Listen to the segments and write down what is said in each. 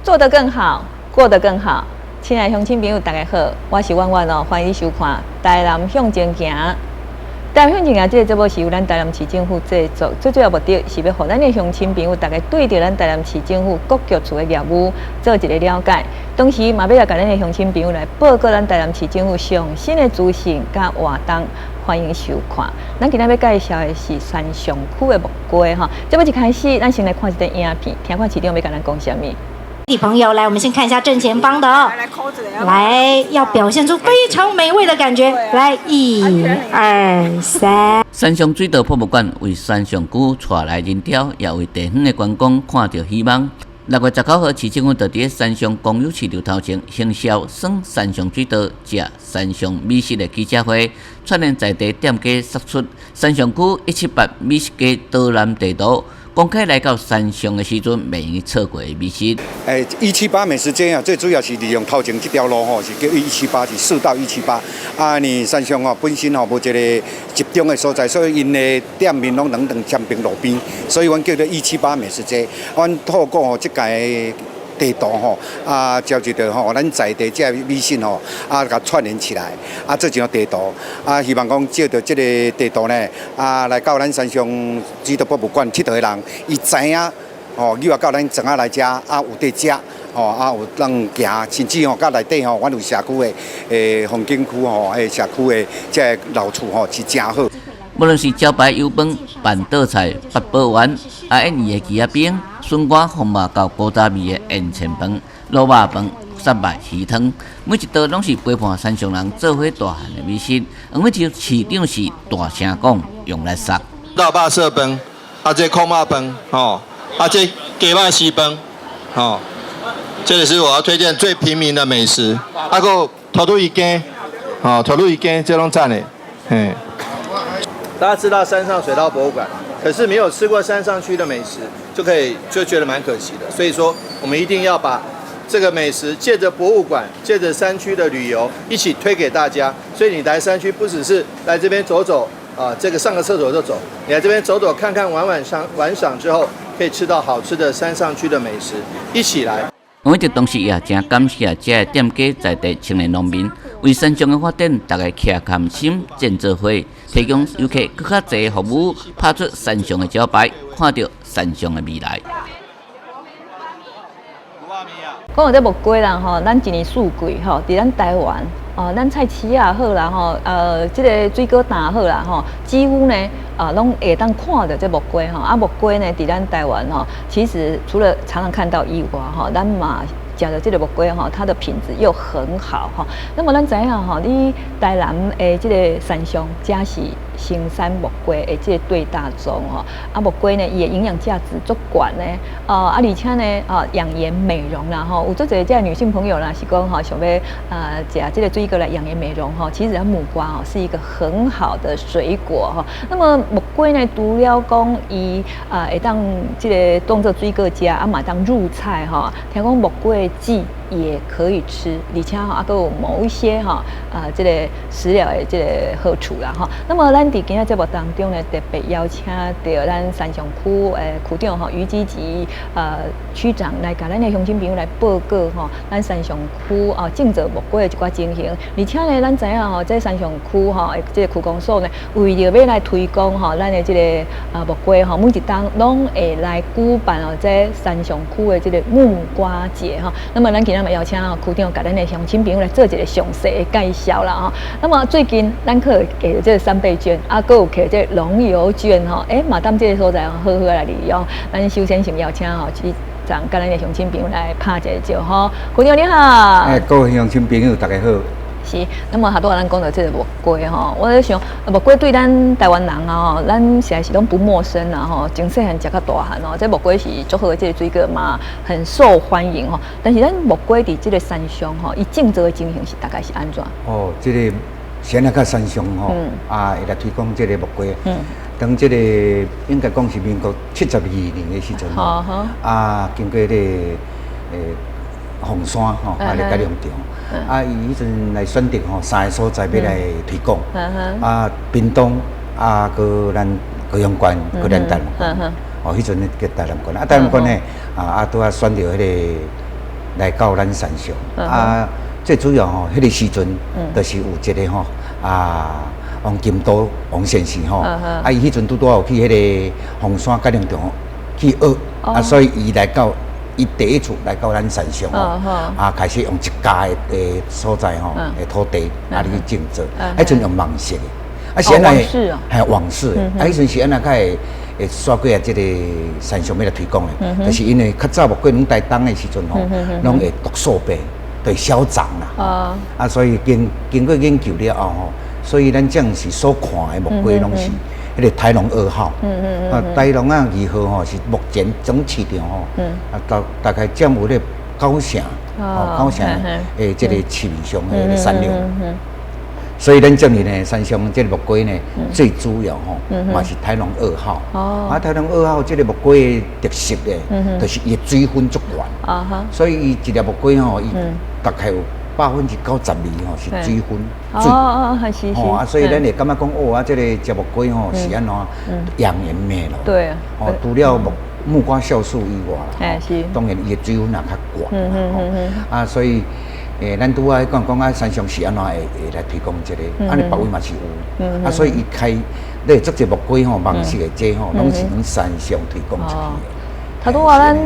做得更好，过得更好。亲爱的乡亲朋友，大家好，我是婉婉哦，欢迎你收看《台南向前行》。台南向前行这个节目是由咱台南市政府制作，最主要目的是要让咱的乡亲朋友大家对着咱台南市政府各局处的业务做一个了解，同时嘛要来甲咱的乡亲朋友来报告咱台南市政府上新的资讯甲活动，欢迎收看。咱今天要介绍的是三上区的木瓜哈。节目一开始，咱先来看一段影片，听看市长要甲咱讲什么。朋友，来，我们先看一下正前方的哦。来，要表现出非常美味的感觉。来，1、2、3。三上水稻博物馆为三上区带来人潮，也为地方的观光看到希望。6月19号，市政府就伫三上公有市场头前行销耍三上水稻、食三上美食的记者会，串联在地店家，说出三上区178美食街导览地图。公开来到山上的时阵，未用错过的美食。178美食街啊，最主要是利用头前这条路吼，是叫178，是4道178。啊，你山上哦本身哦无一个集中的所在，所以因的店面拢两等兼并路边，所以阮叫做178美食街。阮透过哦这个地图吼，啊，招集到吼咱在地这美食吼，啊，甲串联起来，啊，做一张地图，啊，希望讲借着这个地图呢，啊，来到咱山上水稻博物馆佚佗的人，伊知影，吼，你话到咱庄仔来食，啊，有得食，吼，啊，有人行，甚至吼，甲内底吼，阮有社区的风景区吼，社区的这老厝吼，是真好。无论是招牌油饭、板豆菜、八宝丸、演义的鸡仔饼、笋干、红麻到古早味的烟肠饭、卤肉饭、沙白鱼汤，每一道拢是陪伴山上人做伙大汉的美食。黄尾洲市长是大声讲，用来杀。肉肉色饭，啊这空肉饭，吼，啊这鸡肉丝饭，吼，这个是我要推荐最平民的美食。啊个头肚鱼羹，吼，头肚鱼羹这拢赞的，嘿。大家知道山上水稻博物馆，可是没有吃过山上区的美食，就觉得蛮可惜的。所以说，我们一定要把这个美食借着博物馆，借着山区的旅游一起推给大家。所以你来山区不只是来这边走走啊，这个上个厕所就走，你来这边走走看看，玩赏之后，可以吃到好吃的山上区的美食，一起来。我们同时也真感谢这店家在地青年农民，为山上的发展，大家齐心心建做伙，提供游客更加侪服务，拍出山上的招牌，看到山上的未来。讲到这木瓜啦吼，咱一年四季吼，伫咱台湾咱菜市也好啦吼，这个水果摊好啦吼，几乎呢拢会当看到这木瓜吼。啊，木瓜呢，伫咱台湾吼，其实除了常常看到以外吼，咱嘛食的这个木瓜吼，它的品质又很好哈。那么咱知影吼，你台南的这个山上，加是生产木瓜的这个最大宗吼。啊，木瓜呢，伊的营养价值足高呢，而且呢，养颜美容啦吼，有足侪这女性朋友啦是讲吼，想要食这个水果来养颜美容吼，其实木瓜吼是一个很好的水果哈。那么木瓜呢，除了讲伊会当这个当做水果食，啊嘛当入菜哈。听讲木瓜季也可以吃，而且哈，还有某一些哈这个食疗的这个好处啦哈。那么咱伫今仔节目当中呢，特别邀请到咱山上区区长哈于基吉区长来甲咱的乡亲朋友来报告哈，咱山上区种植木瓜的一寡情形。而且呢，咱知影吼，在山上区哈，这个区公所呢，为着要来推广哈，咱的这个木瓜哈，每一档拢会来举办在山上区的这个木瓜节哈。那么咱今日嘛邀请区长甲咱的乡亲朋友来做一个详细的介绍啦哈。那么最近咱可给这个3倍券，还有给这农游券哈，嘛当这个所在好好来利用。咱首先先邀请局长甲咱的乡亲朋友来拍一个照哈。区长你好。各位乡亲朋友大家好。是，那么好多人讲到这个木瓜吼，我在想木瓜对咱台湾人啊，咱实在是拢不陌生啦吼，从细汉食到大汉哦，这木瓜是足好的这个水果嘛，很受欢迎吼。但是咱木瓜伫这个山上吼，伊种植的情形是大概是安怎？这个先来到山上吼，会来推广这个木瓜。当这个应该讲是民国72年的时阵经过凤山吼，来改良场。伊迄阵来选定吼3个所在要来推广，屏东搁咱高雄县，搁咱台南县，迄阵叫台南县，台南县呢，拄选到迄个来到咱山上最主要吼，迄个时阵，就是有一个吼王金都王先生吼，伊迄阵拄有去迄个红山改良场去学，所以伊来到伊第一次来到咱山上开始用一家的所在吼的土地去种植，迄阵用网式的，是安那系网式的，迄阵是安那会刷过即个山上要来推广的，就是因为较早木龟拢台东的时阵吼，拢会毒素病。对消长啦，所以经过研究了后吼，所以咱这样是所看的木龟拢是迄个台龙2号，台龙2号吼是目前总市场吼，大概占有咧9成诶，这个市面上的产量。所以咱这里呢，山上这个木龟呢，最主要吼，嘛是台龙2号。台龙2号这个木龟的特色咧，就是伊水分足悬。所以伊一粒木龟吼，伊大概有92%吼是水分。是。所以咱会感觉讲，这个只木龟吼是安怎养颜美咯。对。除了木瓜酵素以外啦，是。当然伊的水分也较悬。所以。咱拄仔讲山上是安怎会来推广这个，安尼别位嘛是有，所以伊开咧足侪木龟吼，网式的这吼，拢是从山上推广出去的。头拄咱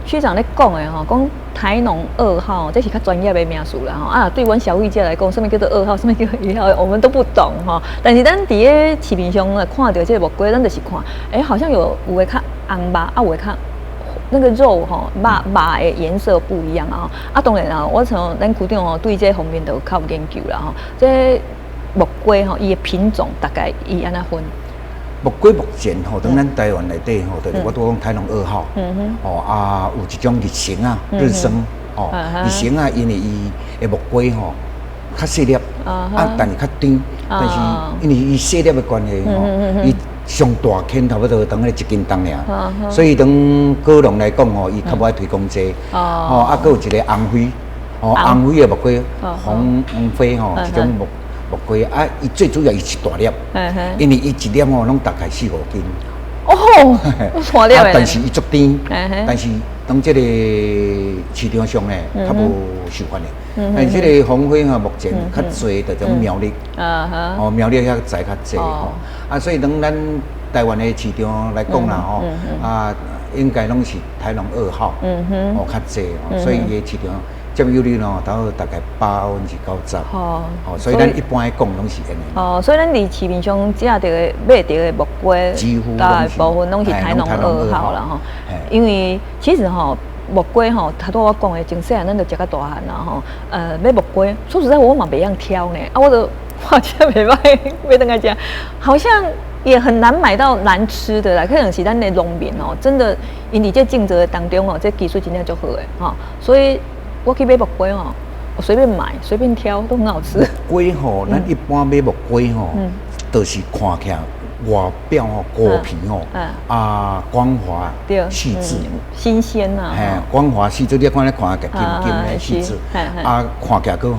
区长咧讲的吼，讲台农2号，这是较专业的名词啦吼。对阮消费者来讲，什么叫做2号，什么叫做1号，我们都不懂吼。但是咱伫个市面上看到这个木龟，咱就是看，好像有诶较红吧，有诶较。那个肉吼，肉的颜色不一样当然啦，我从咱区长吼对这方面都较有研究啦吼。这木龟吼，伊的品种大概伊安怎分？木龟目前吼，在咱台湾内底吼，就是我都讲台龙2号，有一种日升日升日升因为伊的木龟吼较细粒但是较长，但是因为伊细粒的关系伊。上大坑差不多当个1斤重尔，所以当果农来讲吼，伊较无爱推广这，还有一个红飞，红飞的木龟，红飞吼，一种木龟伊最主要伊是大粒，因为伊一粒吼拢大概4-5斤。大粒的。但是伊足甜，但是当这个市场上咧，较无受欢迎。但这个红飞吼，目前较侪就种苗栗，苗栗遐栽较侪吼。所以当咱台湾的市场来讲啦吼，应该拢是台龙2号，较侪，所以伊的市场占有率大概90%。所以咱一般来讲拢是安尼。所以咱伫市面上食到的买到的木龟，大部分拢是台龙2号啦吼。因为其实吼。木龟吼，头拄我讲的，从细汉咱就食到大汉啦吼。买木龟，说实在我嘛袂样挑呢。我都哇，真袂歹，买等来食，好像也很难买到难吃的啦。可能是咱的农民哦，真的因伫这竞争当中哦，这技术真正足好诶吼。所以我去买木龟哦，我随便买随便挑都很好吃。木龟吼，咱一般买木龟吼，都是看起来。外表果皮光滑细致，新鲜呐。光滑细致，你看个金金的细致，看起来个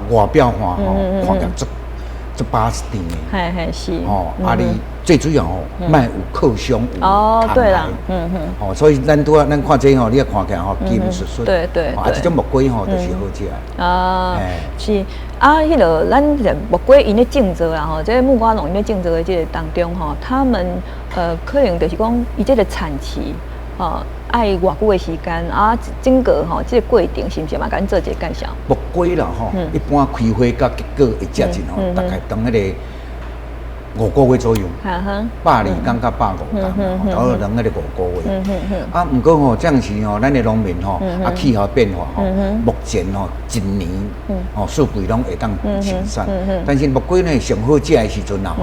外表看起来足巴适的。是。你最主要卖有克伤有对啦，所以咱看这你也看起来金顺顺。对。这种木龟就是好食是。迄个咱木龟因咧种植啦吼，这木瓜农因咧种植的这个当中吼，他们可能就是讲伊这个产期爱偌久的时间整个这个过程是毋是嘛？甲咱做一个介绍。木龟啦吼，一般开花甲结果的价钱大概当迄个5个月左右，120天到150天，到等迄个5个月。不过吼，这样是咱的农民气候变化目前一年数据拢会当生产。但是木龟呢，上好食的时阵啦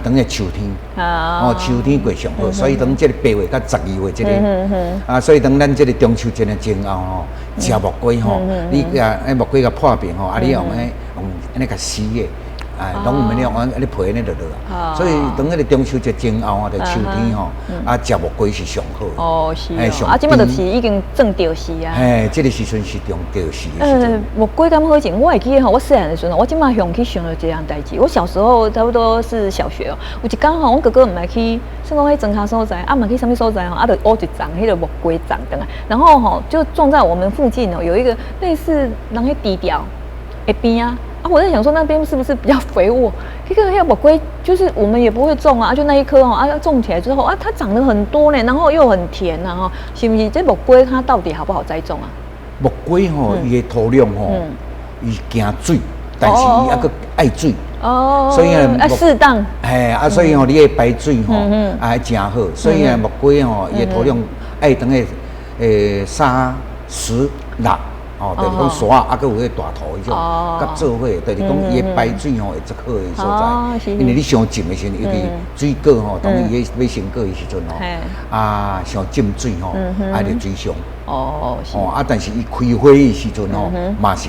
等个秋天，秋天过上好，所以等这个8月到12月这个，所以等咱这个中秋节的前后食木龟你木龟个破片你用安尼个撕的。拢唔免用安尼皮安尼落落所以等迄个中秋节前后就秋天食木龟是上好。哦，是嘿哦，啊，即马就是已经种着时啊。这个时阵是种着时的时阵。木瓜敢好种，我会记得吼，我细汉的时候，我即马想去想到这样代志。我小时候差不多是小学哦，有一天吼，我哥哥唔来去，算讲迄庄卡所在，啊，唔去什么所在吼，啊，就挖一丛迄个木瓜长等啊，然后吼就种在我们附近哦，有一个类似人迄低调的边啊。啊，我在想说那边是不是比较肥沃？那个木瓜就是我们也不会种啊，就那一颗哦，啊，种起来之后啊，它长得很多呢，然后又很甜呐，哈，是不是？这木瓜它到底好不好栽种啊？木瓜吼，伊的土壤吼，伊惊水，但是伊还个爱水。哦，所以呢，适当。所以吼，你的排水吼，还真好。所以呢，木瓜吼，伊的土壤爱等个3、10、6。哦，就是讲沙啊，佮有迄大土迄种，甲做伙，就是讲伊的排水吼会足好的所在。因为你上浸的时候，尤其水果吼，当伊要成果的时阵吼，啊，上浸水吼，啊，就水上。哦，但是伊开花的时阵吼，嘛是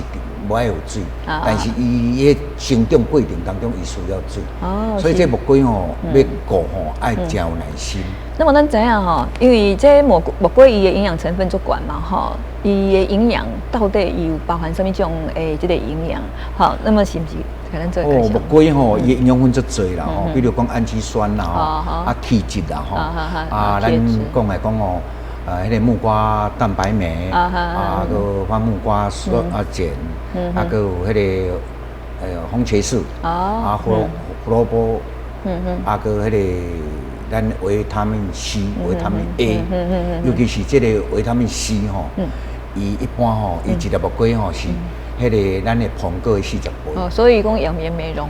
无爱有水，但是伊的生长过程当中，伊需要水。哦，所以这木瓜吼要顾吼，爱真有耐心。那么咱知影吼，因为这木瓜伊的营养成分足悬嘛吼，伊的营养到底有包含什么种诶这个营养？好，那么是不是可能做开箱？木瓜吼，伊营养分足侪啦吼，比如讲氨基酸啦吼，铁质啦吼，咱讲来讲哦，迄个木瓜蛋白酶，个番木瓜酸碱，个有迄个红茄素，胡萝卜，个迄个。咱维他命 C、维他命 A， 尤其是这个维他命 C 吼，伊一般吼，伊一粒木瓜吼是迄个咱的苹果的40倍。哦，所以讲养颜美容。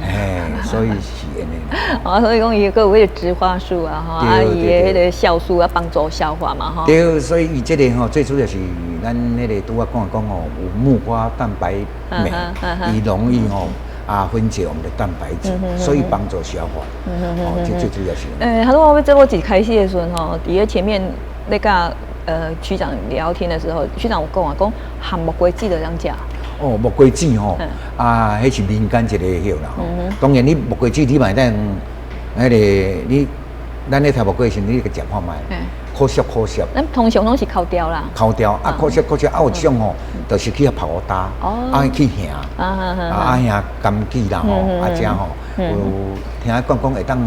所以是安尼。哦，所以讲伊个有迄个植化素啊，吼，啊，伊的迄个酵素啊，帮助消化嘛，吼。对，所以伊这个吼，最主要是咱迄个拄我讲吼，有木瓜蛋白酶，伊容易吼。分解我们的蛋白质，所以帮助消化。这最主要是。他说我这我一开始的时候吼，伫前面那个区长聊天的时候，区长有讲含木瓜子的这样食。哦，木瓜子吼，迄是民间一个hiệu啦。当然你木瓜子你买当，迄个你，咱咧食木瓜时，你个食看卖。可惜。咱通常拢是烤掉啦。烤掉可惜有种吼，就是去泡打，去烘，烘甘杞啦吼，这吼有听讲会当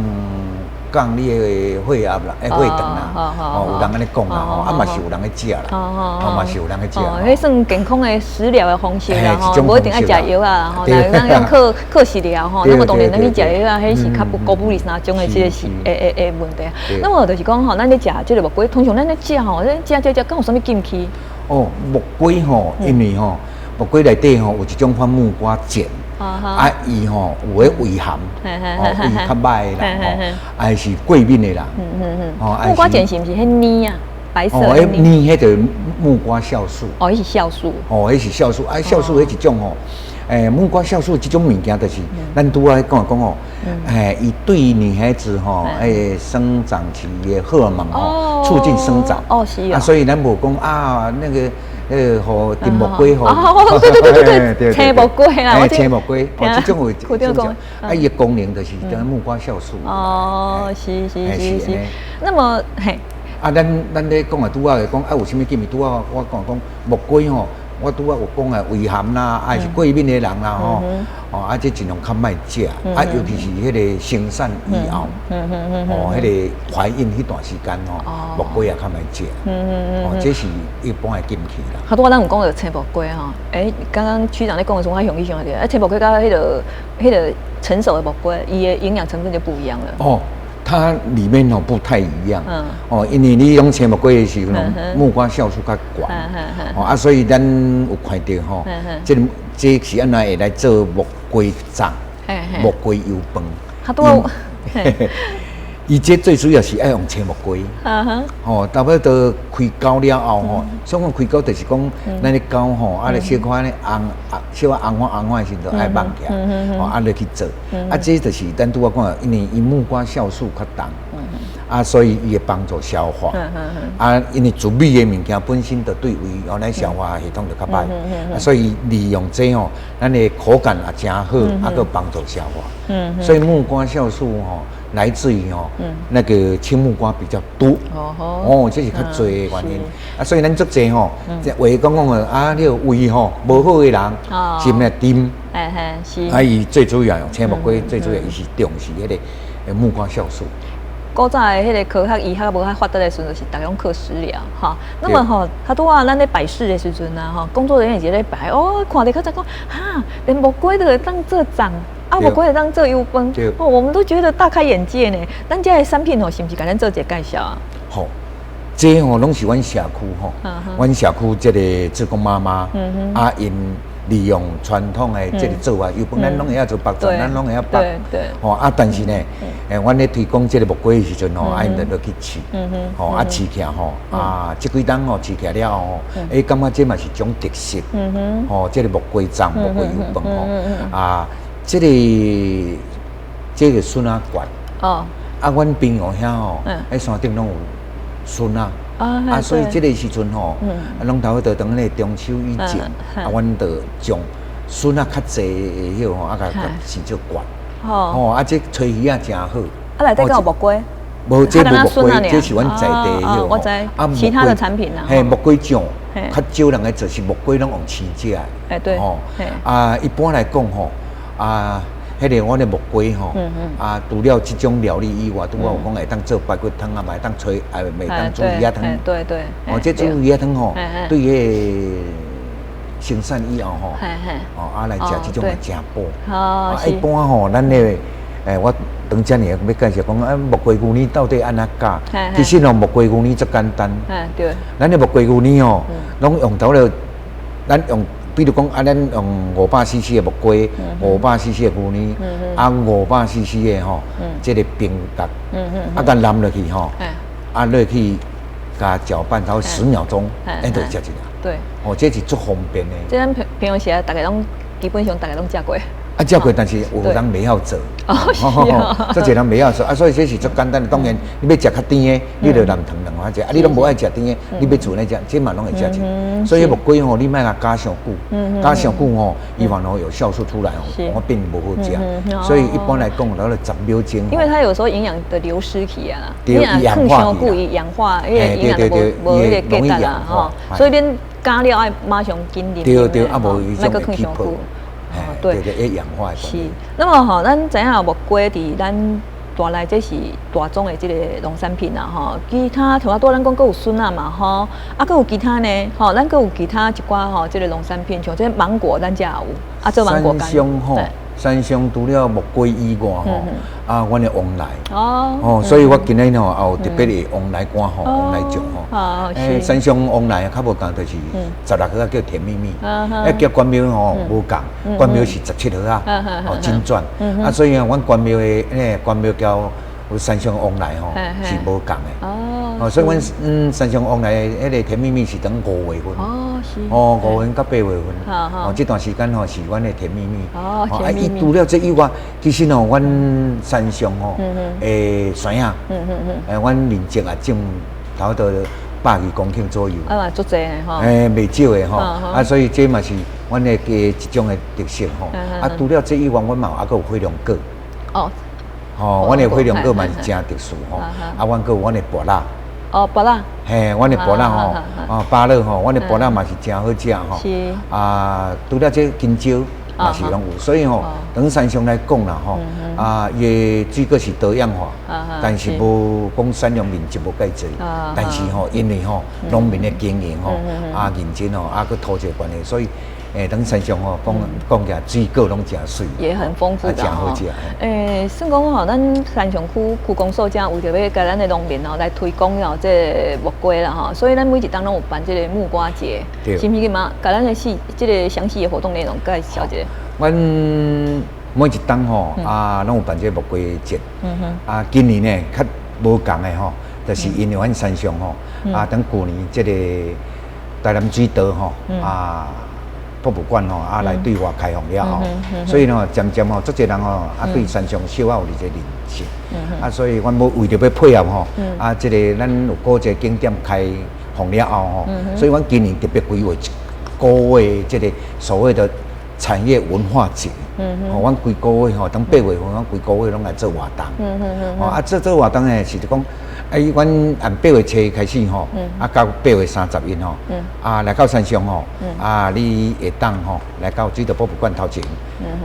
降你的血压啦，血糖啦，有人安尼讲啦，嘛是有人去食啦，嘛是有人去食。迄算健康的食疗的方式啦，吼，无一定爱食药啊，吼，咱用靠食疗吼，那么当然咱去食药啊，迄是较不高不离三种的这个是问题。那么就是讲吼，咱咧食这个木瓜，通常咱咧食吼，咱食，敢有啥物禁忌？哦，木瓜吼，因为吼木瓜内底吼有一种番木瓜碱。伊吼有迄胃寒，胃较歹啦，还是过敏的啦。木瓜碱是毋是迄黏啊？白色的黏，迄个木瓜酵素。哦，迄是酵素。迄是酵素。酵素迄一种吼，木瓜酵素这种物件，就是咱拄仔讲吼，伊对女孩子吼，生长期的荷尔蒙吼，促进生长。哦，是啊。所以咱无讲那个。和金木瓜吼，对，青木瓜啦，青木瓜，这种有，伊的功能就是跟木瓜酵素。哦，是。那么嘿，咱咧讲拄仔讲有啥物禁忌？拄仔我讲木瓜吼，我拄仔有讲胃寒啦，还是过敏的人啦吼，这尽量较莫食，尤其是迄个生产以后，迄个怀孕迄段时间吼，木瓜也较莫食，这是一般的禁忌啦。好多咱有讲到青木瓜吼，刚刚区长咧讲的时候，我想起想到，青木瓜跟迄个成熟的木瓜，伊的营养成分就不一样了。哦。它里面不太一样，因为你用青木瓜的时候，木瓜酵素较悬，所以咱有看到吼，这是安怎会来做木瓜粽、木瓜油饭。它都，伊这最主要是爱用青木瓜，差不多开膏了后吼，所以讲开膏就是讲，咱咧膏吼，小可咧小红花的时阵爱放起来，落去做，这就是咱拄仔讲，因为伊木瓜酵素较重，所以伊会帮助消化，因为煮米的物件本身就对胃咱消化系统就较歹，所以利用这咱的口感也真好，个帮助消化，所以木瓜酵素吼。来自于那个青木瓜比较多。哦，这是较多的原因。啊，所以咱足济话讲啊，你胃无好的人，心咧沉。是。啊，伊最主要青木瓜最主要伊是重视迄个木瓜酵素。古早的迄个科学医学无遐发达的时阵，就是大家拢靠食疗哈。那么吼，他拄啊，咱咧摆事的时阵啊，吼，工作人员就咧摆哦，看着较才讲哈，连木瓜都会当做粽，啊，木瓜会当做油饭，哦，我们都觉得大开眼界呢。咱这个产品吼，是不是甲咱做一个介绍啊？好，这拢是阮社区吼，阮社区这个志工妈妈，啊因。利用传统的这个做法，又本咱拢会晓做白粽，咱拢会晓白。吼啊，但是呢，阮咧推广这个木瓜的时阵吼，啊因着落去试，吼啊试起吼，啊这几档吼试起了后吼，感觉这嘛是种特色，吼这个木瓜粽、木瓜油饭吼，啊这个笋仔罐，啊阮朋友遐吼，喺山顶拢有笋仔。啊，所以这个时阵吼，拢头在等咧中秋以前，啊，阮就将笋仔较济的迄吼，啊，甲试做罐，吼，啊，这炊鱼啊真好。啊，内底有木瓜？无，这无木瓜，这是阮在地的迄我知。啊，其他的产品啊，嘿，木瓜酱，较少人个做是木瓜拢用青食的，对，吼，啊，一般来讲吼，啊。迄个我的木瓜吼，啊，除了这种料理以外，拄我有讲会当做排骨汤啊，嘛会当炊，会当煮鱼仔汤。对。哦，这煮鱼仔汤吼，对迄个生产以后吼，啊来食这种会真补。啊，一般吼，咱咧，我当遮尔要介绍讲，啊，木瓜牛奶到底安怎加？其实吼，木瓜牛奶足简单。对。咱的木瓜牛奶吼，拢用到了，咱用。比如讲，啊，咱用500cc 的木瓜，500cc 的牛奶，啊，500cc 的吼，这个冰糖，啊，甲淋落去吼，啊，落去甲搅拌到10秒钟，就食一个。对，哦，这是足方便的。这咱平时啊，大家拢基本上大家拢食过。啊，食过，但是有人袂晓做，这侪人袂晓做，啊，所以这是足简单的。当然，你要食较甜的，你就淋糖两块食；啊，你拢无爱食甜的，你要做那只，这嘛拢会食起。所以木瓜吼，你莫甲加上久，加上久吼，以防吼有酵素出来吼，我变不好食。所以一般来讲，然后10秒钟。因为它有时候营养的流失去啊，对，氧化去，氧化，因为营养无那个给啦吼，所以恁加了爱马上紧啉。对，啊无伊种会起泡。对，会氧化。是，那么吼，咱知影木瓜伫咱大内这是大宗的这个农产品啊，吼，其他像多咱讲佫有笋啊嘛，吼，啊佫有其他呢，吼，咱佫有其他一寡吼，这个农产品，像这芒果咱遮也有，啊做芒果干。山上除了木瓜以外吼，啊，阮的旺来哦，所以我今日吼也有特别的旺来干吼，旺来种吼。山上旺来较无共，就是16号叫甜蜜蜜，叫关庙吼无共，关庙是17号啊，哦金钻，啊，所以啊，阮关庙的关庙交山上旺来吼是无共的。哦，所以阮山上旺来迄个甜蜜蜜是等5月份。哦，5月到8月份，哦，这段时间吼是阮的甜蜜蜜。哦，甜蜜蜜。除了这以外，其实吼，阮山上吼，山啊，阮面积啊，种差不多100公顷左右。啊嘛，足济的吼。袂少的吼，啊，所以这嘛是阮的一种的特色吼。啊，除了这以外，阮嘛还佫有火龙果。哦。吼，阮的火龙果嘛是真特殊吼。啊，阮佫有阮的芭乐。哦，芭乐。嘿，阮的芭乐吼，芭乐吼，阮的芭乐嘛是真好食吼。是。啊，除了这金蕉嘛是拢有，所以吼，从山上来讲啦吼，啊，伊水果是多样化，但是无讲产量面积无介济，但是吼，因为吼农民的经营吼，啊认真吼，啊佮土质关系，所以。等山上吼，讲起来水果拢真水，也很丰富的真好食。算讲吼，咱山上区公所这为着要甲咱的农民吼来推广吼这木瓜啦吼，所以咱每一档拢有办这个木瓜节，是毋是嘛？甲咱的这个详细的活动内容介绍一下。阮每一档吼啊，拢有办这个木瓜节。啊，今年呢较无共的吼，就是因为阮山上吼啊，等旧年这个台南水稻吼啊。博物馆吼啊来对外开放了吼，所以呢渐渐吼，足侪人吼啊对山上小啊有一个认识，啊所以阮要为着要配合吼，啊这个咱有好一个景点开放了后吼，所以阮今年特别规划1个月这个所谓的产业文化节，哦，阮规个月吼，当8月份，阮规个月拢来做活动，哦，啊，做活动呢，是就讲，阮按8月初开始吼，啊，到8月30日吼，啊，来到山上吼，啊，你会当吼，来到水稻博物馆头前，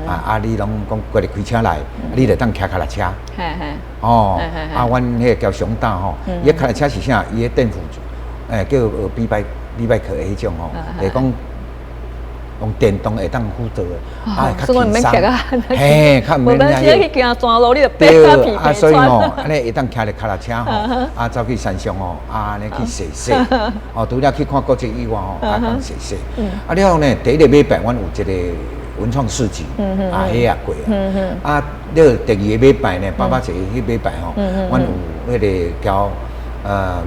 啊，你拢讲过来开车来，你就当骑脚踏车，哦，啊，阮迄个叫熊大吼，伊脚踏车是啥？伊个电辅助，叫比拜克迄种吼，就是讲。用电动会当辅助的，较轻松。嘿，较免遐去行山路，你就爬对啊，所以吼，安尼会当骑着脚踏车吼，啊，走去山上吼，啊，安尼去踅踅，哦，除了去看古迹以外吼，啊，讲踅踅。啊，了后呢，第一个礼拜，阮有一个文创市集，啊，迄也过啊。啊，了第二个礼拜呢，8月1迄礼拜吼，阮有迄个交。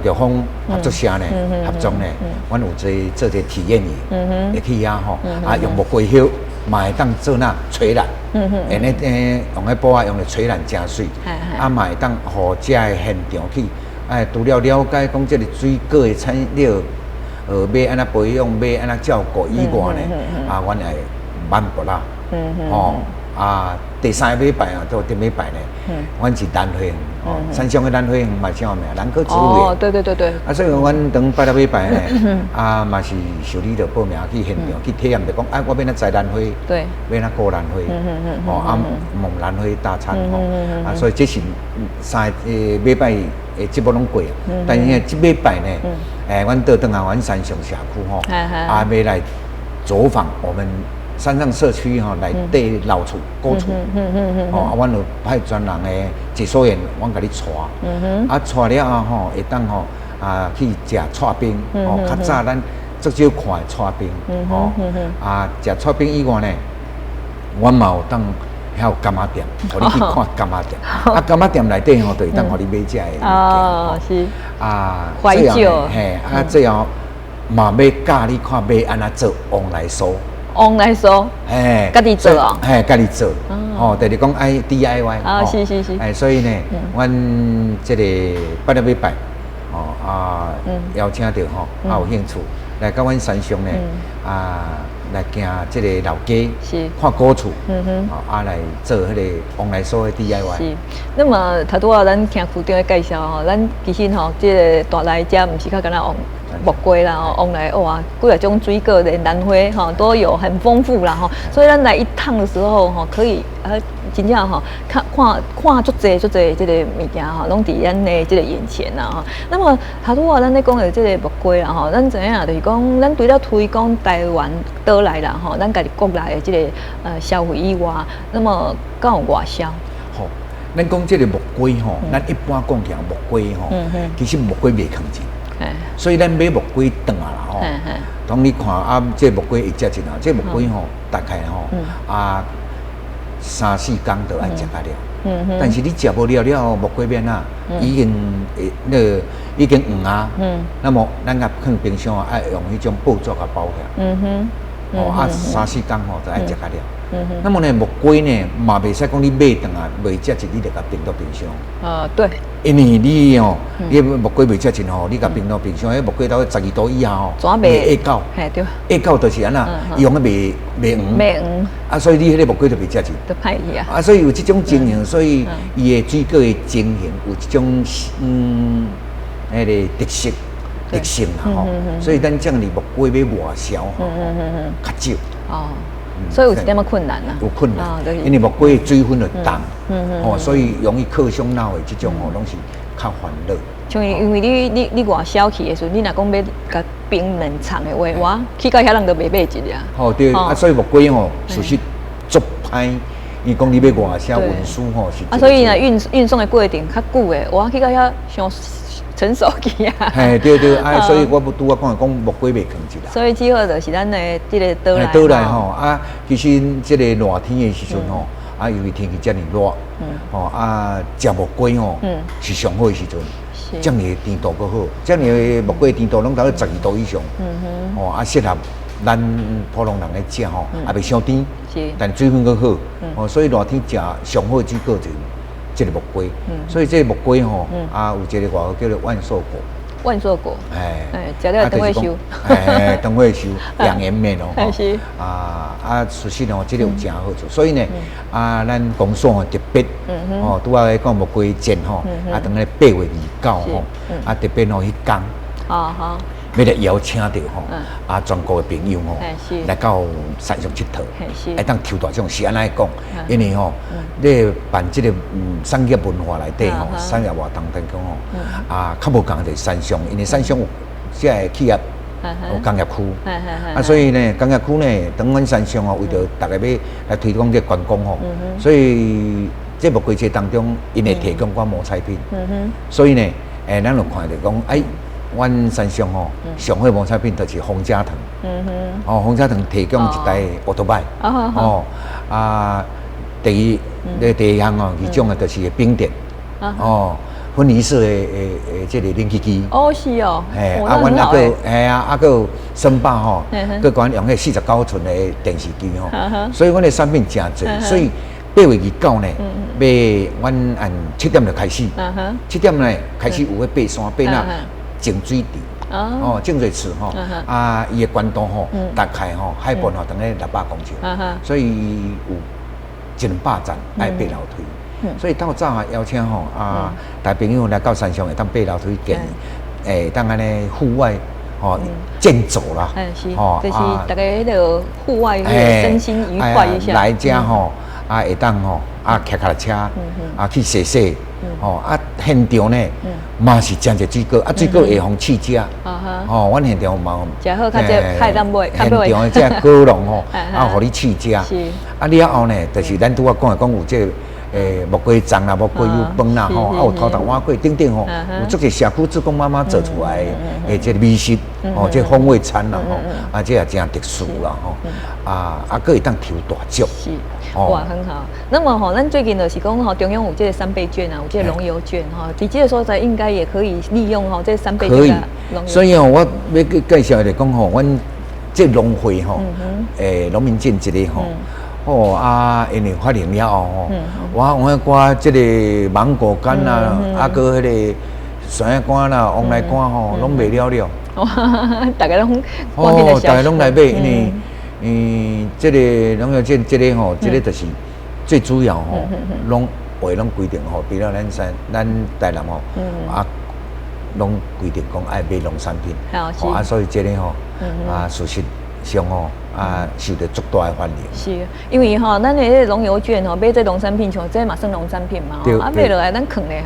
玉峰合作社呢，合作呢，阮有做一个体验营，会去遐吼，啊用木瓜叶，嘛会当做那吹篮，用咧用咧布啊，用咧吹篮真水，啊嘛会当互遮个现场去，除了了解讲这个水果的产业，要安怎培养，要安怎照顾以外呢，啊，阮会慢步啦，哦。啊，第3个礼拜啊，到第礼拜呢，阮是兰花园，哦，山上的兰花园嘛是有名，兰科植物园。哦，对。啊，所以阮等8个礼拜呢，啊嘛是受理着报名去现场去体验，就讲啊，我要哪摘兰花，对，要哪过兰花，哦，啊，蒙兰花大餐吼，啊，所以这是3个礼拜的节目拢过啊，但是这礼拜呢，阮倒转来阮山上社区吼，啊，要来走访我们。山上社区吼，来对老厝、古厝，哦，阮有派专人诶解说员，阮甲你带，啊，带了后吼，会当吼啊去食串冰，哦，较早咱足少看诶串冰，哦，啊，食串冰以外呢，阮嘛有当遐有柑仔店，互你去看柑仔店，啊，柑仔店内底吼，就会当互你买遮诶物件，哦，是，啊，怀旧，嘿，啊，最后嘛要教你看要安怎做往来酥。往来说，家己做哦，家己做，哦，就是讲爱 DIY， 啊，是，所以呢，阮这个8个礼拜，哦啊，邀请到吼，啊有兴趣来到阮山上呢，啊来行这个老街，是看古厝，啊来做迄个往来所的 DIY。是，那么头拄仔咱听区长的介绍吼，咱其实吼，这个大来遮毋是较敢若往。木瓜啦，往来哇，几啊种水果的兰花哈都有很丰富啦哈，所以咱来一趟的时候哈，可以真正哈看足济这个物件哈，拢伫咱的这个眼前啦哈。那么头拄仔咱咧讲的这个木瓜啦哈，咱知影就是讲，咱除了推广台湾倒来啦哈，咱家己国内的这个消费以外，那么敢有外销？好，咱讲这个木瓜吼，咱一般讲起来木瓜吼，其实木瓜袂坑钱。所以咱买木瓜断啊啦吼，当你看啊，这木瓜会食一啊，这木瓜吼，大概吼啊3、4天就爱食得了。但是你食不了了，木瓜面啊，已经已经黄啊。那么咱甲放冰箱啊，爱用迄种报纸甲包起来。哦啊，3、4天吼就爱食得了。那么呢，木瓜呢，嘛袂使讲你买断啊，袂食一你就甲冰到冰箱。对。因为你哦，你木瓜袂食真好，你甲冰到冰箱，迄木瓜到12度以下吼，会下到，对，下到就是安那，伊用个袂黄，啊，所以你迄个木瓜就袂食真，都歹去啊。啊，所以有这种情形，所以伊的水果的情形有这种迄个特性啦吼，所以咱种哩木瓜要外销吼，较少。哦。所以有一点仔困难啦，有困难，因为木瓜的水分就重，所以容易克伤脑的这种吼，拢是较烦恼。像因为你外销去的时候，你若讲要甲冰冷藏的话，我去到遐人就袂买一只。哦对，啊所以木瓜吼，属实足歹，伊讲你要外销运输吼是。啊，所以呢运送的过程较久的，我去到遐上。成熟去啊！对，啊，所以我不拄我讲木瓜袂坑一啦。所以只好就是咱的这个倒来吼啊，其实这个热天的时阵吼，啊，由于天气遮尔热，吼啊，食木瓜吼是上好的时阵，这样的甜度搁好，这样的木瓜甜度拢达到12度以上，吼啊，适合咱普通人来食吼，也袂伤甜，但水分搁好，哦，所以热天食上好的水果就是。这个木瓜，所以这个木瓜吼啊，有一个外号叫做万寿果。万寿果，食了等会收，等会收养颜面哦，是事实哦，这个有真好处，所以呢，咱公所特别，拄仔讲木瓜节吼，等咧8月29吼，特别哦去讲，好。要来邀请到吼，全国的朋友吼，来到山上佚佗，会当抽大奖是安尼讲，因为吼，你办这个产业文化内底吼，产业活动当中吼，较无共在山上，因为山上有这个企业。有工业区，所以呢，工业区呢，当阮山上哦，为着大家要来推广这观光吼，所以这木瓜节当中，因会提供我毛菜品，所以呢，咱就看着讲，阮山上吼，上好毛菜品就是洪家堂，洪家堂提供一台奥拓拜，第一项哦，其中的就是冰点，分离式的这个冷气机。是哦。阮个申报吼，佮管用迄49寸的电视机吼，所以阮的产品真侪，所以8月29呢，阮按7点就开始，7点呢开始有爬山爬那净水池，净水池吼，伊的宽度吼，大概吼海拔吼等于600公尺，所以有100站爱爬楼梯。所以到早邀请吼大朋友来到山上会当爬楼梯见，当安尼户外健走啦，就是大家迄个户外身心愉快一下。来遮吼会当吼骑脚踏车去洗洗，现场呢嘛是真侪水果，水果会放试食，阮现场嘛，真好，较这海当买，现场的这果农吼互你试食，了后呢，就是咱拄仔讲有这。木瓜粽啦，木瓜油饭啦，有头碗粿等等吼，有足个社区志工妈妈做出来的，这美食，这风味餐啦，这也真特殊啦，佫会当抽大奖。是，哇，很好。那么咱最近就是讲中央有这个3倍券啊，有这个农游券伫这个所在应该也可以利用这3倍券的农游。所以我要介绍的讲阮这农会农民证这个因为发现了后我这个芒果干啦，佮迄个酸干啦、黄梨干拢卖了。大家拢大家拢来买，因为这个农业券这个这个就是最主要拢规定比如咱台南拢规定讲爱买农产品，所以这个事实上受到足大的欢迎。是，因为咱的农游券买这农产品，像这嘛算农产品嘛，买落来咱放咧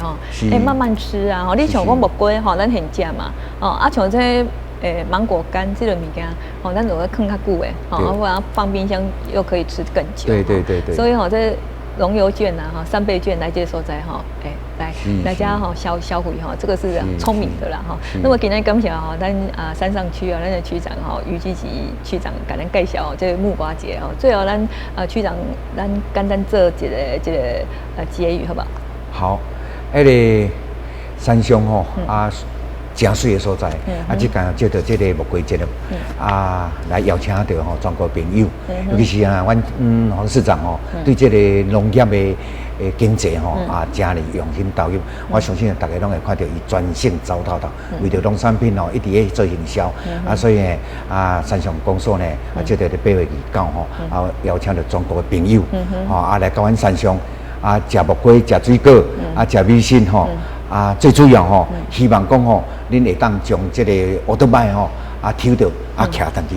慢慢吃啊，你像讲木瓜咱现食嘛，像这芒果干这个物件，咱就要放较久的，不然放冰箱又可以吃更久。对。所以这农游券啊，3倍券来这个所在来家消费这个是聪明的啦那么今天感谢咱山上区咱的区长于基吉区长给咱介绍这个木瓜节最后咱区长咱简单做一个结语好不好？好，个山上真水的所在，即间接到这个木瓜节来邀请到全国朋友，尤其是阮黄市长对这个农业的经济真哩用心投入，我相信大家拢会看到伊专线走透透，为着农产品一直在做营销，所以呢山上公所呢接到8月29邀请到全国的朋友，来到阮山上食木瓜、食水果、食美食最主要希望讲恁会当将这个奥特曼抽到骑上去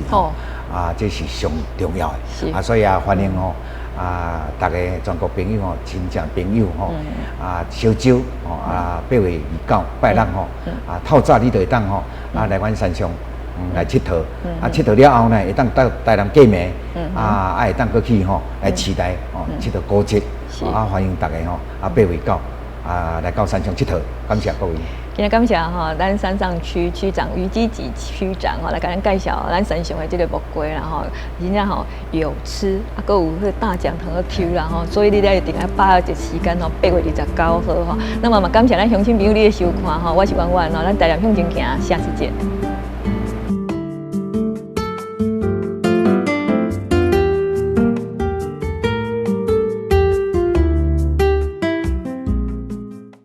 这是上重要的所以欢迎大家全国朋友亲戚朋友小酒8月29拜六透早你就会当来阮山上来佚佗佚佗了后呢会当到台南过暝会当过去来期待佚佗古节欢迎大家8月9来到山上佚佗，感谢各位。今天感谢咱山上区区长于基吉区长来给咱介绍咱山上的这个木瓜啦真正有吃还有迄大奖堂的抽啦所以你一定要把握这时间8月29号那么嘛感谢咱乡亲朋友你的收看我是婉婉咱台南向前行，下次见。